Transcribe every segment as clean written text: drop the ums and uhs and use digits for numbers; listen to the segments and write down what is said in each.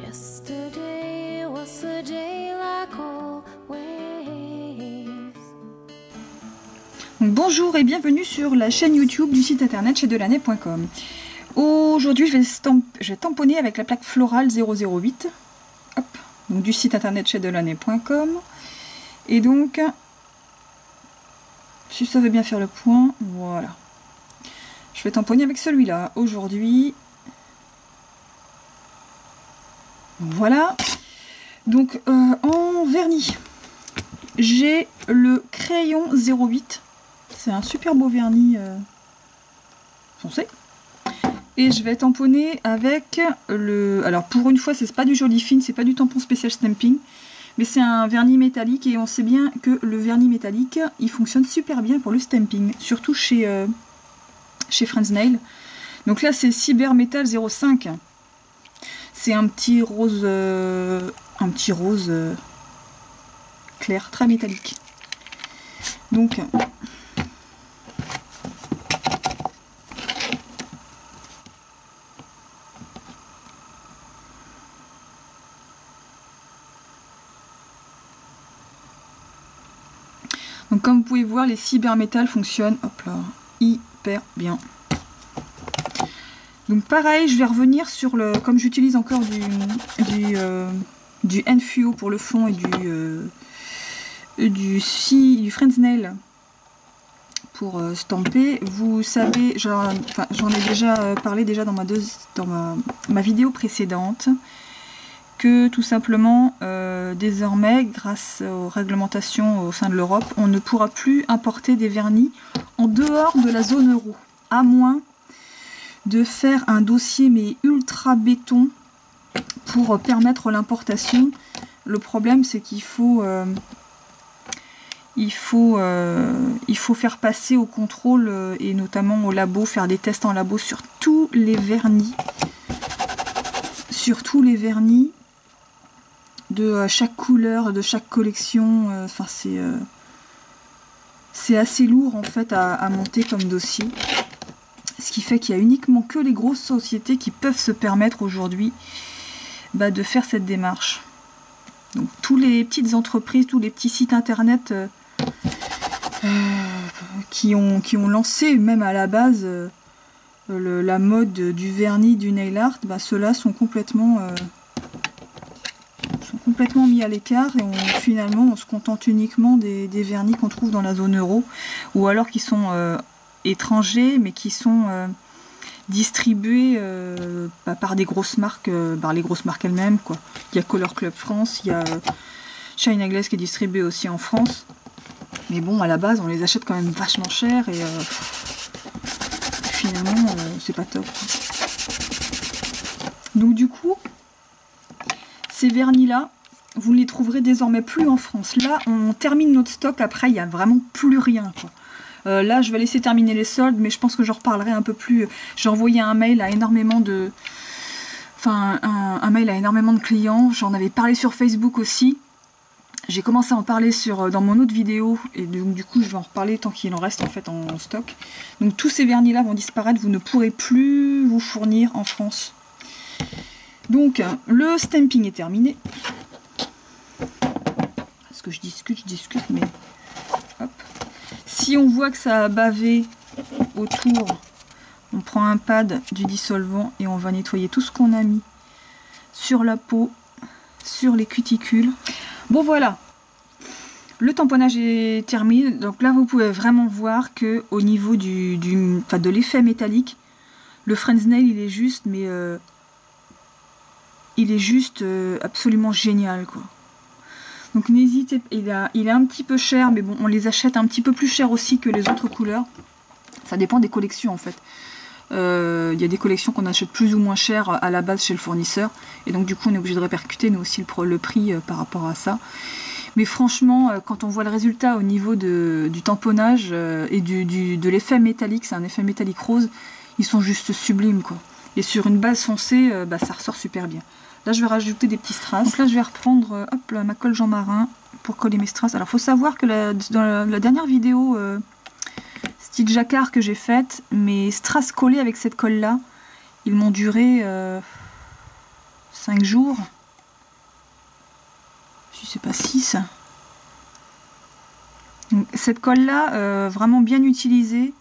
Yesterday was a day like always. Bonjour et bienvenue sur la chaîne YouTube du site internet chez Delaney.com. Aujourd'hui je vais tamponner avec la plaque florale 008, hop, donc du site internet chez Delaney.com. Et donc, si ça veut bien faire le point, voilà. Je vais tamponner avec celui-là aujourd'hui. Voilà. Donc en vernis, j'ai le crayon 08. C'est un super beau vernis foncé. Et je vais tamponner avec le... Alors pour une fois, c'est pas du Joli Fine, c'est pas du tampon spécial stamping. Mais c'est un vernis métallique et on sait bien que le vernis métallique, il fonctionne super bien pour le stamping. Surtout chez Friends Nail. Donc là, c'est Cyber Metal 05. C'est un petit rose clair, très métallique. Donc comme vous pouvez voir, les Cyber Metal fonctionnent, hop là, hyper bien. Donc pareil, je vais revenir sur le... Comme j'utilise encore du N-Fuo pour le fond et du Friends Nail pour stamper. Vous savez, j'en ai déjà parlé dans ma vidéo précédente, que tout simplement, désormais, grâce aux réglementations au sein de l'Europe, on ne pourra plus importer des vernis en dehors de la zone euro, à moins de faire un dossier mais ultra béton pour permettre l'importation. Le problème, c'est qu'il faut faire passer au contrôle et notamment au labo, faire des tests en labo sur tous les vernis, de chaque couleur, de chaque collection. Enfin, c'est assez lourd en fait à monter comme dossier. Ce qui fait qu'il y a uniquement que les grosses sociétés qui peuvent se permettre aujourd'hui de faire cette démarche. Donc toutes les petites entreprises, tous les petits sites internet qui ont lancé même à la base la mode du vernis, du nail art, ceux-là sont complètement mis à l'écart et finalement on se contente uniquement des vernis qu'on trouve dans la zone euro ou alors qui sont étrangers mais qui sont distribués par des grosses marques, par les grosses marques elles-mêmes, quoi. Il y a Color Club France, il y a China Glass qui est distribué aussi en France, mais bon, à la base on les achète quand même vachement cher et finalement c'est pas top. Donc du coup, ces vernis là, vous ne les trouverez désormais plus en France. Là on termine notre stock, après il n'y a vraiment plus rien, quoi. Là, je vais laisser terminer les soldes, mais je pense que j'en reparlerai un peu plus. J'ai envoyé un mail à énormément de... Enfin, un mail à énormément de clients. J'en avais parlé sur Facebook aussi. J'ai commencé à en parler dans mon autre vidéo. Et donc, du coup, je vais en reparler tant qu'il en reste en fait en stock. Donc, tous ces vernis-là vont disparaître. Vous ne pourrez plus vous fournir en France. Donc, le stamping est terminé. Parce que je discute, mais... Hop. Si on voit que ça a bavé autour, on prend un pad, du dissolvant et on va nettoyer tout ce qu'on a mis sur la peau, sur les cuticules. Bon voilà, le tamponnage est terminé. Donc là vous pouvez vraiment voir que au niveau de l'effet métallique, le Friends Nail il est juste, mais il est juste absolument génial, quoi. Donc n'hésitez pas, il est un petit peu cher, mais bon, on les achète un petit peu plus cher aussi que les autres couleurs. Ça dépend des collections en fait. Il y a des collections qu'on achète plus ou moins cher à la base chez le fournisseur. Et donc du coup on est obligé de répercuter nous aussi le prix par rapport à ça. Mais franchement, quand on voit le résultat au niveau du tamponnage et de l'effet métallique, c'est un effet métallique rose, ils sont juste sublimes, quoi. Et sur une base foncée, ça ressort super bien. Là, je vais rajouter des petits strass. Donc là, je vais reprendre hop, ma colle Jean Marin pour coller mes strass. Alors, il faut savoir que dans la dernière vidéo style jacquard que j'ai faite, mes strass collés avec cette colle-là, ils m'ont duré 5 jours. Si c'est pas 6. Donc, cette colle-là, vraiment bien utilisée.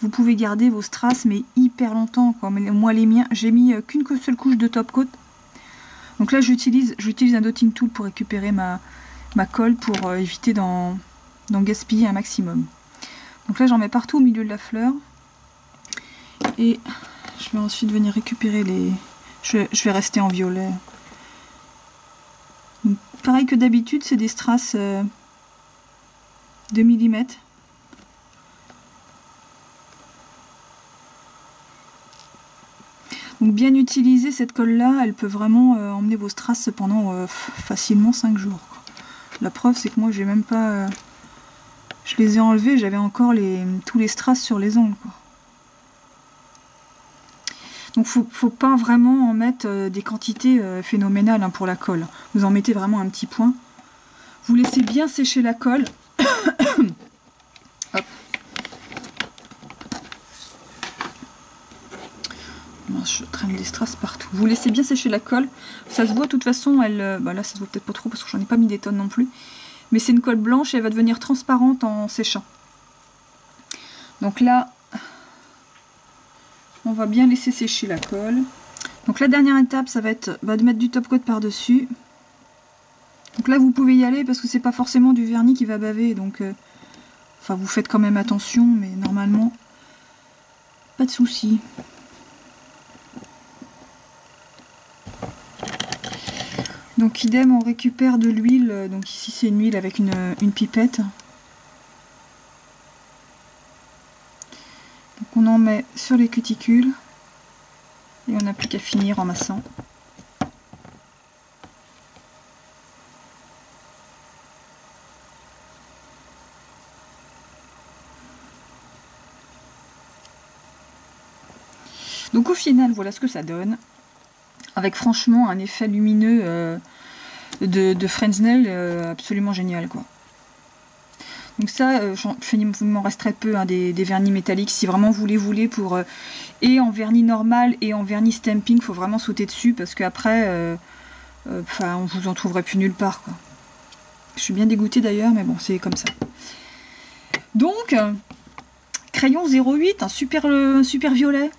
Vous pouvez garder vos strass, mais hyper longtemps, quoi. Mais moi, les miens, j'ai mis qu'une seule couche de top coat. Donc là, j'utilise un dotting tool pour récupérer ma colle pour éviter d'en gaspiller un maximum. Donc là, j'en mets partout au milieu de la fleur. Et je vais ensuite venir récupérer les... Je vais rester en violet. Donc, pareil que d'habitude, c'est des strass 2 mm. Donc bien utiliser cette colle là, elle peut vraiment emmener vos strass pendant facilement 5 jours. Quoi. La preuve c'est que moi j'ai même pas... je les ai enlevés, j'avais encore tous les strass sur les ongles. Quoi. Donc faut pas vraiment en mettre des quantités phénoménales hein, pour la colle. Vous en mettez vraiment un petit point. Vous laissez bien sécher la colle. Hop. Je traîne des strass partout. Vous laissez bien sécher la colle. Ça se voit de toute façon, elle... bah là ça se voit peut-être pas trop parce que j'en ai pas mis des tonnes non plus. Mais c'est une colle blanche et elle va devenir transparente en séchant. Donc là, on va bien laisser sécher la colle. Donc la dernière étape, ça va être de mettre du top coat par-dessus. Donc là vous pouvez y aller parce que c'est pas forcément du vernis qui va baver. Donc, enfin vous faites quand même attention, mais normalement, pas de souci. Donc idem, on récupère de l'huile, donc ici c'est une huile avec une pipette. Donc on en met sur les cuticules et on n'a plus qu'à finir en massant. Donc au final, voilà ce que ça donne. Avec franchement un effet lumineux de Fresnel absolument génial quoi. Donc ça, il m'en reste très peu hein, des vernis métalliques. Si vraiment vous les voulez pour et en vernis normal et en vernis stamping, il faut vraiment sauter dessus parce qu'après, on vous en trouverait plus nulle part quoi. Je suis bien dégoûtée d'ailleurs, mais bon c'est comme ça. Donc crayon 08, un super violet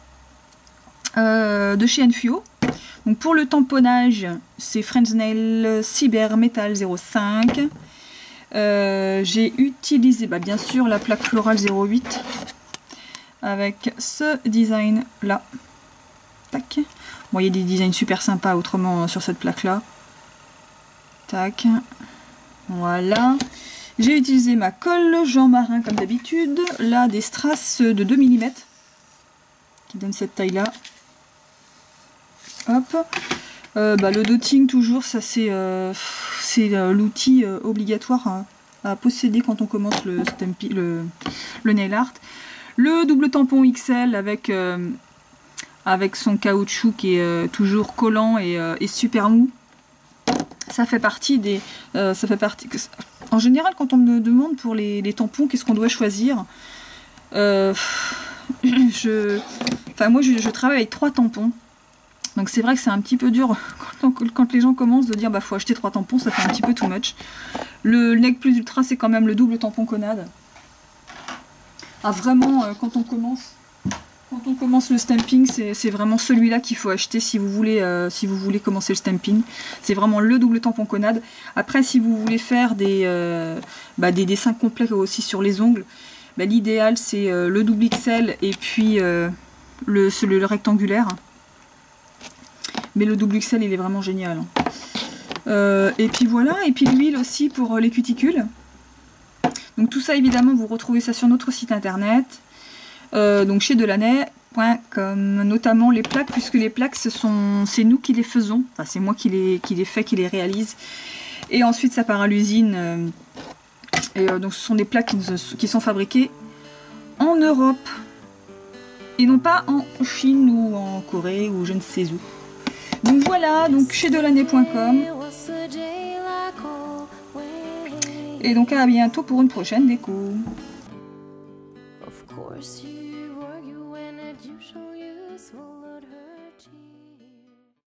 de chez Enfio. Donc pour le tamponnage, c'est Fresnel Cyber Metal 05. J'ai utilisé bien sûr la plaque florale 08 avec ce design là. Tac. Bon, il y a des designs super sympas autrement sur cette plaque là. Tac. Voilà. J'ai utilisé ma colle Jean Marin comme d'habitude. Là, des strass de 2 mm qui donnent cette taille là. Hop. Le dotting toujours, ça c'est l'outil obligatoire à posséder quand on commence le nail art. Le double tampon XL avec son caoutchouc qui est toujours collant et super mou. Ça fait partie des... En général, quand on me demande pour les tampons, qu'est-ce qu'on doit choisir, moi je travaille avec 3 tampons. Donc c'est vrai que c'est un petit peu dur quand les gens commencent de dire faut acheter 3 tampons, ça fait un petit peu too much. Le nec plus ultra c'est quand même le double tampon Conad. Vraiment quand on commence le stamping, c'est vraiment celui-là qu'il faut acheter si vous voulez commencer le stamping. C'est vraiment le double tampon Conad. Après si vous voulez faire des dessins complets aussi sur les ongles, l'idéal c'est le double XL et puis le rectangulaire. Mais le double XL il est vraiment génial. Et puis voilà, et puis l'huile aussi pour les cuticules. Donc tout ça évidemment vous retrouvez ça sur notre site internet. Donc chez Delaney.com, notamment les plaques, puisque les plaques c'est nous qui les faisons. Enfin c'est moi qui les fais, qui les réalise. Et ensuite ça part à l'usine. Donc ce sont des plaques qui sont fabriquées en Europe. Et non pas en Chine ou en Corée ou je ne sais où. Donc voilà, donc chez Delaney.com. Et donc à bientôt pour une prochaine déco. Of course you argue when it usually useful.